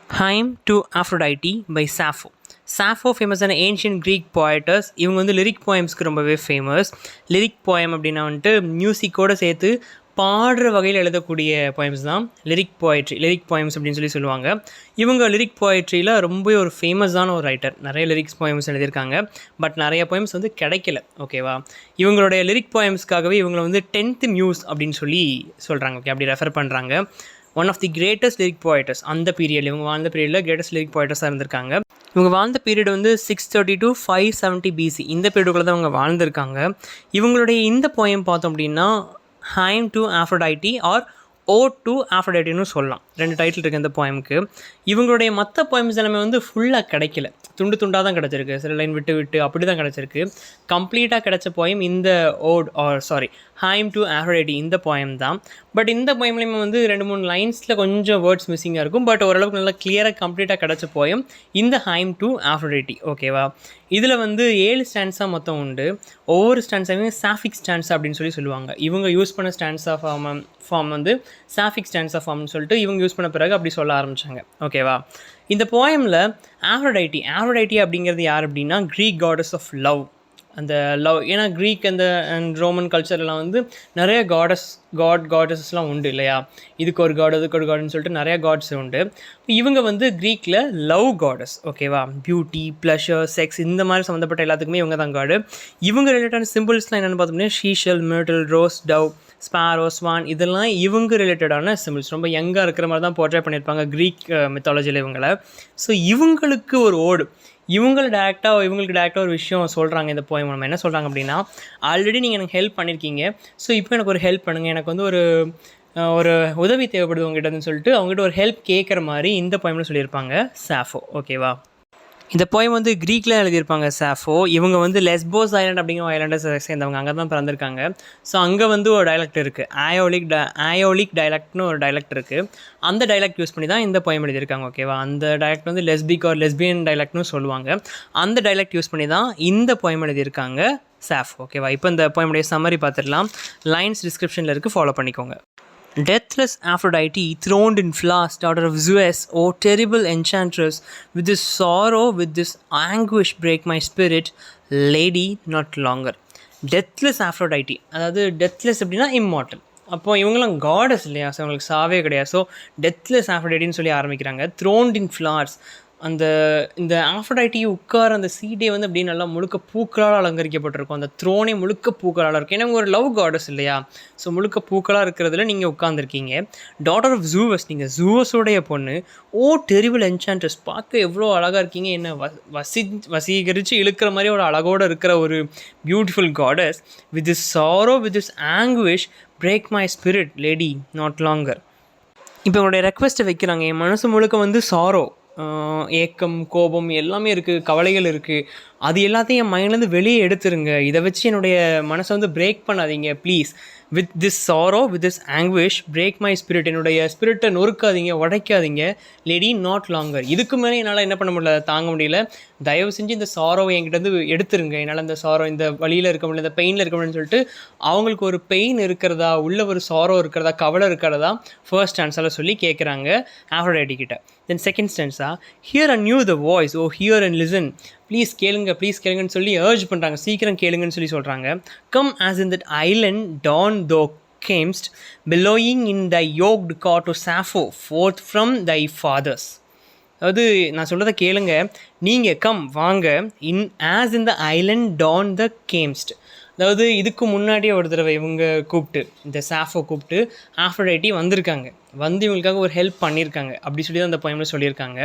Hymn to Aphrodite by Sappho. சாஃபோ ஃபேமஸான ancient creek போயட்டர்ஸ். இவங்க வந்து லிரிக் போயம்ஸ்க்கு ரொம்பவே ஃபேமஸ். லிரிக் போயம் அப்படின்னா வந்துட்டு மியூசிக்கோடு சேர்த்து பாடுற வகையில் எழுதக்கூடிய போயம்ஸ் தான் லிரிக் போயம்ஸ் அப்படின்னு சொல்லுவாங்க. இவங்க லிரிக் போயட்ரியில் ரொம்ப ஒரு ஃபேமஸான ஒரு ரைட்டர். நிறைய லிரிக்ஸ் போயம்ஸ் எழுதியிருக்காங்க. பட் நிறைய போயம்ஸ் வந்து கிடைக்கல. ஓகேவா, இவங்களுடைய லிரிக் போயம்ஸ்க்காகவே இவங்களை வந்து 10th மியூஸ் அப்படின்னு சொல்கிறாங்க. ஓகே, அப்படி ரெஃபர் பண்ணுறாங்க. One of the greatest lyric poetesses. அந்த பீரியட் இவங்க வாழ்ந்த பீரியடில் கிரேட்டஸ்ட் லிரிக் போயட்டர்ஸாக இருந்திருக்காங்க. இவங்க வாழ்ந்த பீரியட் வந்து 630 to 570 BC. இந்த பீரியடுக்குள்ளே தான் அவங்க வாழ்ந்திருக்காங்க. இவங்களுடைய இந்த போயம் பார்த்தோம் அப்படின்னா ஹைம் டு ஆஃப்ரோடைட்டி ஆர் ஓட் டு ஆஃப்ரோடைட்டின்னு சொல்லலாம். 2 டைட்டில் இருக்குது இந்த போயமுக்கு. இவங்களுடைய மற்ற போயம்ஸ் எல்லாமே வந்து ஃபுல்லாக கிடைக்கல, துண்டு துண்டாக தான் கிடச்சிருக்கு. சில லைன் விட்டு விட்டு அப்படி தான் கிடச்சிருக்கு. கம்ப்ளீட்டாக கிடச்ச போயம் இந்த ஹைம் டு ஆஃப்ரோடைட்டி இந்த போயம் தான். பட் இந்த போயம்லேயுமே வந்து 2-3 லைன்ஸில் கொஞ்சம் வேர்ட்ஸ் மிஸ்ஸிங்காக இருக்கும். பட் ஓரளவுக்கு நல்லா கிளியராக கம்ப்ளீட்டாக கிடச்ச போயம் இந்த ஹைம் டு ஆஃப்ரோடைட்டி. ஓகேவா, இதில் வந்து 7 ஸ்டான்ஸாக மொத்தம் உண்டு. ஒவ்வொரு ஸ்டான்ஸாகவே சாஃபிக் ஸ்டான்ஸா அப்படின்னு சொல்லுவாங்க. இவங்க யூஸ் பண்ண ஸ்டான்ஸா ஃபார்ம் வந்து சாஃபிக் ஸ்டான்ஸா ஃபார்ம்னு சொல்லிட்டு இவங்க யூஸ் பண்ண பிறகு அப்படி சொல்ல ஆரம்பித்தாங்க. ஓகேவா, இந்த போயமில் ஆஃப்ரோடைட்டி அப்படிங்கிறது யார் அப்படின்னா க்ரீக் காடஸ் ஆஃப் லவ். அந்த லவ், ஏன்னா க்ரீக் அண்ட் ரோமன் கல்ச்சர்லாம் வந்து நிறைய காடஸஸ்லாம் உண்டு இல்லையா. இதுக்கு ஒரு காட் அதுக்கு ஒரு காடுன்னு சொல்லிட்டு நிறையா காட்ஸ் உண்டு. இவங்க வந்து க்ரீக்கில் லவ் காடஸ். ஓகேவா, பியூட்டி, ப்ளஷர், செக்ஸ் இந்த மாதிரி சம்மந்தப்பட்ட எல்லாத்துக்குமே இவங்க தான் காடு. இவங்க ரிலேட்டடான சிம்பிள்ஸ்லாம் என்னென்னு பார்த்தோம்னா ஷீஷல், மெர்டில், ரோஸ், டவ், ஸ்பாரோ, ஸ்வான் இதெல்லாம் இவங்க ரிலேட்டடான சிம்பிள்ஸ். ரொம்ப யங்காக இருக்கிற மாதிரி தான் போர்ட்ரே பண்ணியிருப்பாங்க க்ரீக் மித்தாலஜியில் இவங்களை. ஸோ இவங்களுக்கு ஒரு ஓடு, இவங்களுக்கு டேரெக்டாக ஒரு விஷயம் சொல்கிறாங்க. இந்த போயம் நம்ம என்ன சொல்கிறாங்க அப்படின்னா, ஆல்ரெடி நீங்கள் எனக்கு ஹெல்ப் பண்ணியிருக்கீங்க, ஸோ இப்போ எனக்கு ஒரு ஹெல்ப் பண்ணுங்கள், எனக்கு வந்து ஒரு உதவி தேவைப்படுது உங்ககிட்டன்னு சொல்லிட்டு அவங்ககிட்ட ஒரு ஹெல்ப் கேட்குற மாதிரி இந்த போயமில் சொல்லியிருப்பாங்க சாஃபோ. ஓகேவா, இந்த போயம் வந்து க்ரீக்கில் எழுதியிருப்பாங்க சாஃபோ. இவங்க வந்து லெஸ்போஸ் ஐலாண்ட் அப்படிங்கிற ஐலாண்டை சேர்ந்தவங்க, அங்கே தான் பிறந்திருக்காங்க. ஸோ அங்கே வந்து ஒரு டைலக்ட் இருக்குது, ஆயோலிக் டைலக்ட்னு ஒரு டைலக்ட் இருக்குது. அந்த டைலக்ட் யூஸ் பண்ணி தான் இந்த போயம் எழுதியிருக்காங்க. ஓகேவா, அந்த டைலக்ட் வந்து லெஸ்பியன் டைலக்ட்னு சொல்லுவாங்க. அந்த டைலக்ட் யூஸ் பண்ணி தான் இந்த போயம் எழுதியிருக்காங்க சாஃபோ. ஓகேவா, இப்போ இந்த போயமுடைய சம்மரி பார்த்துடலாம். லைன்ஸ் டிஸ்கிரிப்ஷனில் இருக்குது, ஃபாலோ பண்ணிக்கோங்க. Deathless Aphrodite, throned in flowers, daughter of Zeus, O terrible enchantress, with this sorrow, with this anguish break my spirit, lady not longer. Deathless Aphrodite, அதாவது டெத்லெஸ் அப்படின்னா இம்மார்டல். அப்போது இவங்களாம் காடஸ் இல்லையா, so அவங்களுக்கு சாவே கிடையாது. ஸோ டெத்லெஸ் ஆஃப்ரோடைட்டின்னு சொல்லி ஆரம்பிக்கிறாங்க. த்ரோன்ட் இன் ஃப்ளவர்ஸ், இந்த ஆஃப்ரோடைட்டி உட்கார அந்த சீடே வந்து அப்படியே நல்லா முழுக்க பூக்களால் அலங்கரிக்கப்பட்டிருக்கும். அந்த த்ரோனே முழுக்க பூக்களால் இருக்கும். ஏன்னா ஒரு லவ் காடஸ் இல்லையா, ஸோ முழுக்க பூக்களாக இருக்கிறதுல நீங்கள் உட்காந்துருக்கீங்க. டாட்டர் ஆஃப் ஜூவஸ், நீங்கள் ஜூவஸோடைய பொண்ணு. ஓ டெரிபிள் என்சான்ட்ரஸ், பார்க்க எவ்வளோ அழகாக இருக்கீங்க, என்ன வசீகரித்து இழுக்கிற மாதிரி ஒரு அழகோடு இருக்கிற ஒரு beautiful goddess. With this sorrow, with this anguish break my spirit, lady not longer. இப்போ உங்களுடைய ரெக்வெஸ்ட்டை வைக்கிறாங்க. என் மனசு முழுக்க வந்து சாரோ, ஏக்கம், கோபம் எல்லாமே இருக்குது, கவலைகள் இருக்குது. அது எல்லாத்தையும் என் மைண்ட்லேருந்து வெளியே எடுத்துருங்க. இதை வச்சு என்னுடைய மனசை வந்து பிரேக் பண்ணாதீங்க please. With this sorrow, with this anguish break my spirit, என்னுடைய ஸ்பிரிட்டை நொறுக்காதீங்க, உடைக்காதீங்க. லேடி நாட் லாங்கர், இதுக்கு மேலே என்னால் என்ன பண்ண முடியல, தாங்க முடியல. தயவு செஞ்சு இந்த சாரோவை என்கிட்ட வந்து எடுத்துருங்க. என்னால் இந்த சாரோ, இந்த வழியில் இருக்க முடியல, இந்த பெயினில் இருக்க முடியலன்னு சொல்லிட்டு அவங்களுக்கு ஒரு பெயின் இருக்கிறதா, உள்ள ஒரு சாரோ இருக்கிறதா, கவலை இருக்கிறதா ஃபர்ஸ்ட் ஸ்டான்ஸால் சொல்லி கேட்குறாங்க ஆஃப்ரோடைட்டி கிட்ட. Then second stanza, hear and knew the voice, O hear and listen, please கேளுங்கன்னு சொல்லி ஏர்ஜ் பண்ணுறாங்க. சீக்கிரம் கேளுங்கன்னு சொல்கிறாங்க. Come as in that island dawn thou camest, பிலோயிங் in Thai யோக்ட் car to Sappho, forth from thy fathers. அதாவது நான் சொல்கிறத கேளுங்க, நீங்கள் கம் வாங்க, in as in the island dawn the camest. அதாவது இதுக்கு முன்னாடியே ஒரு தடவை இவங்க கூப்பிட்டு, இந்த சாஃபோ கூப்பிட்டு ஆஃப்ரோடைட்டி வந்திருக்காங்க, வந்து இவங்களுக்காக ஒரு ஹெல்ப் பண்ணியிருக்காங்க. அப்படி சொல்லி தான் அந்த போயமில் சொல்லியிருக்காங்க.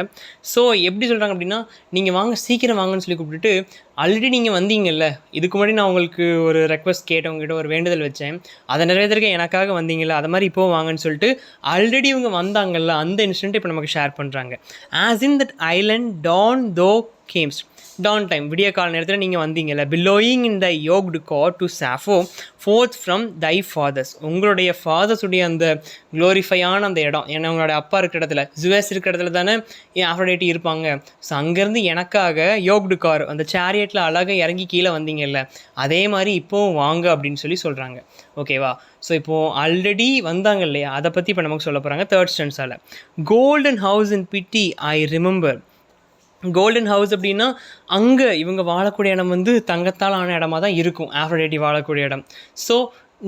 ஸோ எப்படி சொல்கிறாங்க அப்படின்னா, நீங்கள் வாங்க, சீக்கிரம் வாங்கன்னு சொல்லி கூப்பிட்டுட்டு, ஆல்ரெடி நீங்கள் வந்தீங்கல்ல, இதுக்கு முன்னாடி நான் உங்களுக்கு ஒரு ரெக்வஸ்ட் கேட்டவங்ககிட்ட ஒரு வேண்டுதல் வச்சேன், அதை நிறைவேற்றிருக்க எனக்காக வந்தீங்கல்ல, அது மாதிரி இப்போது வாங்கன்னு சொல்லிட்டு ஆல்ரெடி இவங்க வந்தாங்கல்ல, அந்த இன்சிடென்ட் இப்போ நமக்கு ஷேர் பண்ணுறாங்க. As in that island dawn thou camest, dawn time, விடிய கால நேரத்தில் நீங்கள் வந்தீங்கல்ல, following in the yoked car to Sappho, 4th from thy father's, உங்களுடைய ஃபாதர்ஸுடைய அந்த க்ளோரிஃபையான அந்த இடம், ஏன்னா உங்களோட அப்பா இருக்கிற இடத்துல, ஜுவேஸ் இருக்கிற இடத்துல தானே ஆஃப்ரோடைட்டி இருப்பாங்க. ஸோ அங்கேருந்து எனக்காக யோக்டு கார் அந்த சேரியட்டில் அழகாக இறங்கி கீழே வந்தீங்கல்ல, அதே மாதிரி இப்போவும் வாங்க அப்படின்னு சொல்கிறாங்க. ஓகேவா? ஸோ இப்போது ஆல்ரெடி வந்தாங்க இல்லையா, அதை பற்றி இப்போ நமக்கு சொல்ல போகிறாங்க 3rd ஸ்டன்ஸால். Golden house in pity I remember. Golden house அப்படின்னா அங்கே இவங்க வாழக்கூடிய இடம் வந்து தங்கத்தால் ஆன இடமா தான் இருக்கும், ஆஃப்ரோடைட்டி வாழக்கூடிய இடம். ஸோ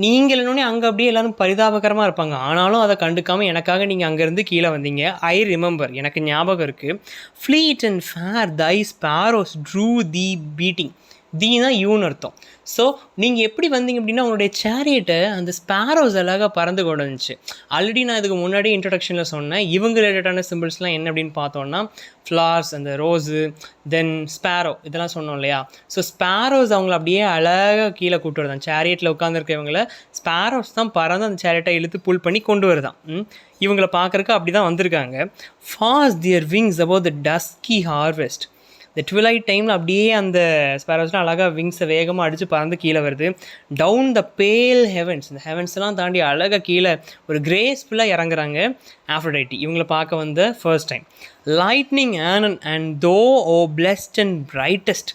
நீங்கள் என்னோடனே அங்கே அப்படியே எல்லோரும் பரிதாபகரமாக இருப்பாங்க, ஆனாலும் அதை கண்டுக்காமல் எனக்காக நீங்கள் அங்கேருந்து கீழே வந்தீங்க. ஐ ரிமெம்பர், எனக்கு ஞாபகம் இருக்குது. Fleet and fair thy sparrows drew thee beating. தீனா யூன்னு அர்த்தம். ஸோ நீங்கள் எப்படி வந்தீங்க அப்படின்னா உங்களுடைய சேரியட்டை அந்த ஸ்பாரோஸ் அழகாக பறந்து கொண்டு வந்துச்சு. ஆல்ரெடி நான் இதுக்கு முன்னாடி இன்ட்ரடக்ஷனில் சொன்னேன், இவங்க ரிலேட்டடான சிம்பிள்ஸ்லாம் என்ன அப்படின்னு பார்த்தோன்னா ஃப்ளார்ஸ், அந்த ரோஸு, தென் ஸ்பாரோ, இதெல்லாம் சொன்னோம் இல்லையா. ஸோ ஸ்பாரோஸ் அவங்கள அப்படியே அழகாக கீழே கூட்டு வருதான், சேரியட்டில் உட்காந்துருக்கவங்கள ஸ்பாரோஸ் தான் பறந்து அந்த சேரியட்டை இழுத்து புல் பண்ணி கொண்டு வருதான். இவங்களை பார்க்குறக்கு அப்படி தான் வந்திருக்காங்க. Fast their wings about the dusky harvest. இந்த ட்விலைட் டைமில் அப்படியே அந்த ஸ்பேரோஸ்லாம் அழகாக விங்ஸை வேகமாக அடித்து பறந்து கீழே வருது. டவுன் த பேல் ஹெவன்ஸ், இந்த ஹெவன்ஸ்லாம் தாண்டி அழகாக கீழே ஒரு கிரேஸ்ஃபுல்லாக இறங்குறாங்க ஆஃப்ரோடைட்டி, இவங்களை பார்க்க வந்த ஃபர்ஸ்ட் டைம். லைட்னிங் அண்ட் தோ ஓ பிளெஸ்ட் அண்ட் பிரைட்டஸ்ட்.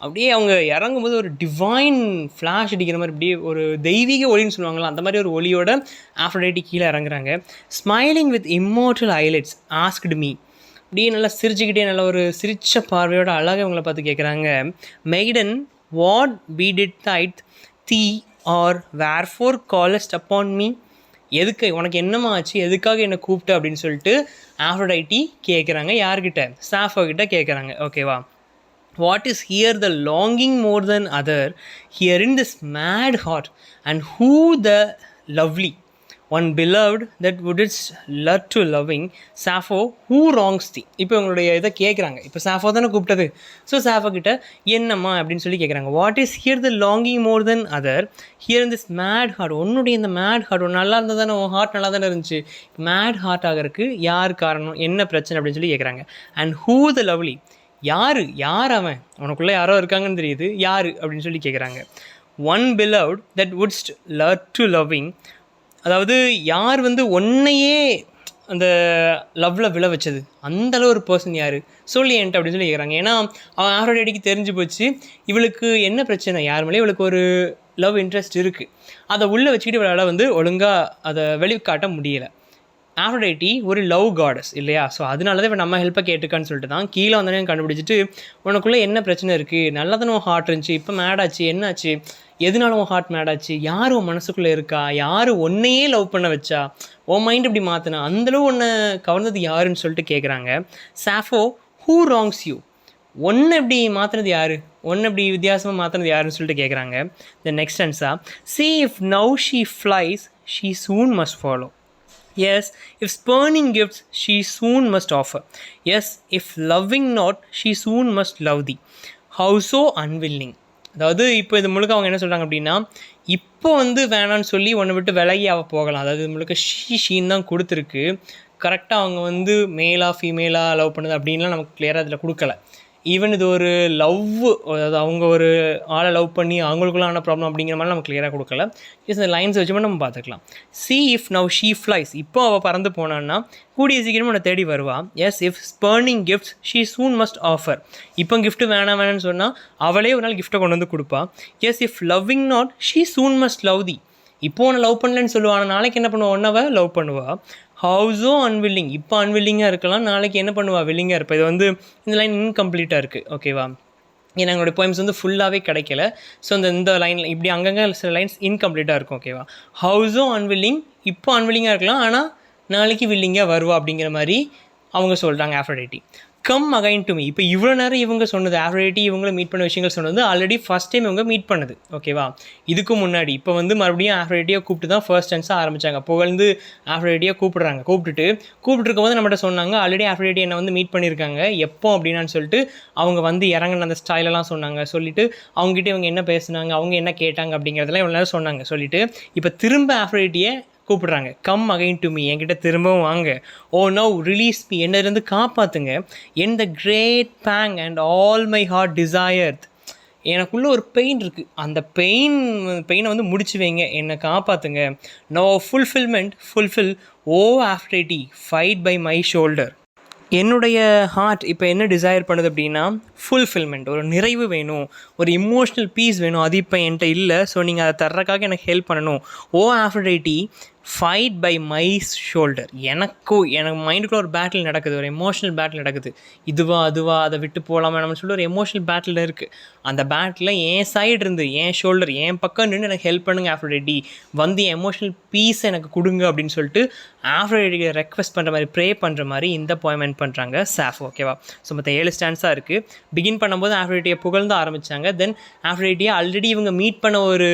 அப்படியே அவங்க இறங்கும்போது ஒரு டிவைன் ஃப்ளாஷ் அடிக்கிற மாதிரி, அப்படியே ஒரு தெய்வீக ஒளின்னு சொல்லுவாங்களா, அந்த மாதிரி ஒரு ஒளியோட ஆஃப்ரோடைட்டி கீழே இறங்குறாங்க. Smiling with immortal islets asked me. அப்படியே நல்லா சிரிச்சுக்கிட்டே நல்ல ஒரு சிரிச்ச பார்வையோட அழகாக இவங்களை பார்த்து கேட்குறாங்க. மெய்டன் வாட் பி டிட் தைட் தீ ஆர் வேர் ஃபோர் காலஸ்ட் அப்பான் மீ. எதுக்கு, உனக்கு என்னமா ஆச்சு, எதுக்காக என்னை கூப்பிட்டு அப்படின்னு சொல்லிட்டு ஆஃப்ரோடைட்டி கேட்குறாங்க. யார்கிட்ட? சாஃபோ கிட்ட கேட்குறாங்க. ஓகேவா? What is here the longing more than other here in this mad heart and who the lovely one beloved that wouldst love to loving Sappho who wrongs thee. இப்போ உங்களுடைய இதை கேட்குறாங்க. இப்போ சாஃபோ தானே கூப்பிட்டது. ஸோ சாஃபோ கிட்ட என்னம்மா அப்படின்னு சொல்லி கேட்குறாங்க. What is here the longing more than other here in this mad heart. உன்னுடைய இந்த மேட் ஹார்ட் நல்லா இருந்தால் தானே, உன் ஹார்ட் நல்லா தானே இருந்துச்சு, மேட் ஹார்ட் ஆகிறதுக்கு யார் காரணம், என்ன பிரச்சனை அப்படின்னு சொல்லி கேட்குறாங்க. அண்ட் ஹூ த லவ்லி, யார் அவன், உனக்குள்ளே யாரோ இருக்காங்கன்னு தெரியுது, யார் அப்படின்னு சொல்லி கேட்குறாங்க. One beloved that wouldst love to loving. அதாவது யார் வந்து ஒன்னையே அந்த லவ்வில் விழ வச்சது, அந்தளவு ஒரு பர்சன் யார் சொல்லி என்ட்டு அப்படின்னு சொல்லி கேட்குறாங்க. ஏன்னா அவன் ஆஃப்ரோடைட்டிக்கு தெரிஞ்சு போச்சு இவளுக்கு என்ன பிரச்சனை, யார் மேலே இவளுக்கு ஒரு லவ் இன்ட்ரெஸ்ட் இருக்குது, அதை உள்ளே வச்சுக்கிட்டு இவளால் வந்து ஒழுங்காக அதை வெளிக்காட்ட முடியலை. ஆஃப்ரோடைட்டி ஒரு லவ் காடஸ் இல்லையா. ஸோ அதனால தான் இப்போ நம்ம ஹெல்ப்பை கேட்டுக்கான்னு சொல்லிட்டு தான் கீழே வந்தோடனே கண்டுபிடிச்சிட்டு உனக்குள்ளே என்ன பிரச்சனை இருக்குது, நல்லா தானே உன் ஹார்ட் இருந்துச்சு, இப்போ மேடாச்சு, என்னாச்சு, எதுனாலும் உன் ஹார்ட் மேடாச்சு, யார் உன் மனசுக்குள்ளே இருக்கா, யார் ஒன்னையே லவ் பண்ண வச்சா, உன் மைண்ட் இப்படி மாற்றினா, அந்தளவு ஒன்றை கவர்ந்தது யாருன்னு சொல்லிட்டு கேட்குறாங்க. சாஃபோ ஹூ ராங்ஸ் யூ, ஒன்று இப்படி மாற்றினது யார், ஒன்று இப்படி வித்தியாசமாக மாற்றினது யாருன்னு சொல்லிட்டு கேட்குறாங்க. The next answer, see if now she flies she soon must follow. Yes, if spurning gifts she soon must offer. Yes, if loving not she soon must love thee. How so unwilling. அதாவது இப்போ இது முழுக்க அவங்க என்ன சொல்கிறாங்க அப்படின்னா, இப்போ வந்து வேணான்னு சொல்லி ஒன்று விட்டு விலகி அவள் போகலாம். அதாவது முழுக்க ஷீன்னு தான் கொடுத்துருக்கு. கரெக்டாக அவங்க வந்து மேலாக ஃபீமேலாக லவ் பண்ணுது அப்படின்லாம் நமக்கு கிளியராக அதில் கொடுக்கல. ஈவன் இது ஒரு லவ், அதாவது அவங்க ஒரு ஆளை லவ் பண்ணி அவங்களுக்குள்ளான ப்ராப்ளம் அப்படிங்கிற மாதிரி நமக்கு கிளியராக கொடுக்கல. ஜஸ்ட் இந்த லைன்ஸ் வச்சு மட்டும் நம்ம பார்த்துக்கலாம். See if now she flies, இப்போ அவள் பறந்து போனான்னா கூடிய சீக்கிரம் உன்னை தேடி வருவா. Yes if spurning gifts she soon must offer, இப்போ கிஃப்ட்டு வேணாம்னு சொன்னால் அவளே ஒரு நாள் கிஃப்ட்டை கொண்டு வந்து கொடுப்பா. Yes if loving not she soon must love thee, இப்போ உன்னை லவ் பண்ணலன்னு சொல்லுவாள், நாளைக்கு என்ன பண்ணுவா, ஒன்னவ லவ் பண்ணுவா. ஹவுஸோ அன்வில்லிங், இப்போ அன்வில்லிங்காக இருக்கலாம், நாளைக்கு என்ன பண்ணுவா, வில்லிங்காக இருப்பா. இது வந்து இந்த லைன் இன்கம்ப்ளீட்டாக இருக்குது. ஓகேவா? ஏன்னா எங்களுடைய போயம்ஸ் வந்து ஃபுல்லாகவே கிடைக்கல. ஸோ இந்த லைனில் இப்படி அங்கங்கே சில லைன்ஸ் இன்கம்ப்ளீட்டாக இருக்கும். ஓகேவா? ஹவுஸோ அன்வில்லிங், இப்போ அன்வில்லிங்காக இருக்கலாம், ஆனால் நாளைக்கு வில்லிங்காக வருவா அப்படிங்கிற மாதிரி அவங்க சொல்கிறாங்க ஆஃப்ரோடைட்டி. கம் அகைன் டு மீ, இப்போ இவ்வளோ நேரம் இவங்க சொன்னது ஆஃப்ரோடைட்டி இவங்கள மீட் பண்ண விஷயங்கள் சொன்னது ஆல்ரெடி ஃபஸ்ட் டைம் இவங்க மீட் பண்ணது. ஓகேவா? இதுக்கு முன்னாடி இப்போ வந்து மறுபடியும் ஆஃப்ரோடைட்டியை கூப்பிட்டு தான் ஃபர்ஸ்ட் டென்ஸாக ஆரம்பித்தாங்க. புகழ்ந்து ஆஃப்ரோடைட்டியை கூப்பிட்டுட்டு இருக்கும்போது நம்மகிட்ட சொன்னாங்க ஆல்ரெடி ஆஃப்ரோடைட்டி என்னை வந்து மீட் பண்ணியிருக்காங்க எப்போ அப்படின்னான்னு சொல்லிட்டு அவங்க வந்து இறங்கின அந்த ஸ்டைலெல்லாம் சொன்னாங்க. சொல்லிவிட்டு அவங்ககிட்ட இவங்க என்ன பேசுனாங்க, அவங்க என்ன கேட்டாங்க அப்படிங்கிறதெல்லாம் இவ்வளோ நேரம் சொன்னாங்க. சொல்லிவிட்டு இப்போ திரும்ப ஆஃப்ரோடைட்டியை கூப்பிடுறாங்க. கம் அகைன் டு மீ, என்கிட்ட திரும்பவும் வாங்க. ஓ நவ் ரிலீஸ் மீ, என்னிருந்து காப்பாற்றுங்க. End the great pang and all my heart desire. எனக்குள்ளே ஒரு பெயின் இருக்குது, அந்த பெயினை வந்து முடிச்சு வைங்க, என்னை காப்பாற்றுங்க. No fulfil O Aphrodite fight by my shoulder. என்னுடைய ஹார்ட் இப்போ என்ன டிசைர் பண்ணுது அப்படின்னா ஃபுல்ஃபில்மெண்ட், ஒரு நிறைவு வேணும், ஒரு இமோஷ்னல் பீஸ் வேணும். அது இப்போ என்கிட்ட இல்லை. ஸோ நீங்கள் அதை தர்றதுக்காக எனக்கு ஹெல்ப் பண்ணணும். ஓ Aphrodite fight by my shoulder. எனக்கு மைண்டுக்குள்ளே ஒரு பேட்டில் நடக்குது, ஒரு எமோஷ்னல் பேட்டில் நடக்குது. இதுவா அதுவா, அதை விட்டு போகலாமா நம்ம சொல்லி ஒரு எமோஷ்னல் பேட்டில் இருக்குது. அந்த பேட்டில் என் சைடு இருந்து, என் ஷோல்டர், என் பக்கம் நின்று எனக்கு ஹெல்ப் பண்ணுங்க ஆஃப்ரைட்டி, வந்து என் எமோஷ்னல் பீஸை எனக்கு கொடுங்க அப்படின்னு சொல்லிட்டு ஆஃப்ரைட்டியை ரெக்வெஸ்ட் பண்ணுற மாதிரி, ப்ரே பண்ணுற மாதிரி இந்த போயம் எண்ட் பண்ணுறாங்க சாஃபோ. ஓகேவா? ஸோ மற்ற 7 ஸ்டான்ஸாக இருக்குது. பிகின் பண்ணும்போது ஆஃப்ரைட்டியை புகழ்ந்து ஆரம்பித்தாங்க. தென் ஆஃப்ரைட்டியை ஆல்ரெடி இவங்க மீட் பண்ண ஒரு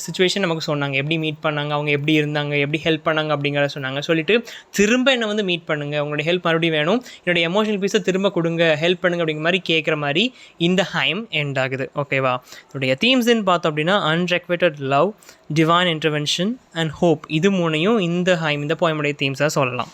சுச்சுவேஷன் நமக்கு சொன்னாங்க, எப்படி மீட் பண்ணாங்க, அவங்க எப்படி இருந்தாங்க, எப்படி ஹெல்ப் பண்ணாங்க அப்படிங்கிறத சொன்னாங்க. சொல்லிட்டு திரும்ப என்னை வந்து மீட் பண்ணுங்கள், உங்களுடைய ஹெல்ப் மறுபடியும் வேணும், என்னுடைய எமோஷனல் பீஸை திரும்ப கொடுங்க, ஹெல்ப் பண்ணுங்க அப்படிங்கிற மாதிரி கேட்குற மாதிரி இந்த ஹைம் எண்ட் ஆகுது. ஓகேவா? இதோடைய தீம்ஸ்ன்னு பார்த்தோம் அப்படின்னா unrequited love, divine intervention and hope. இது மூணையும் இந்த போயமுடைய தீம்ஸாக சொல்லலாம்.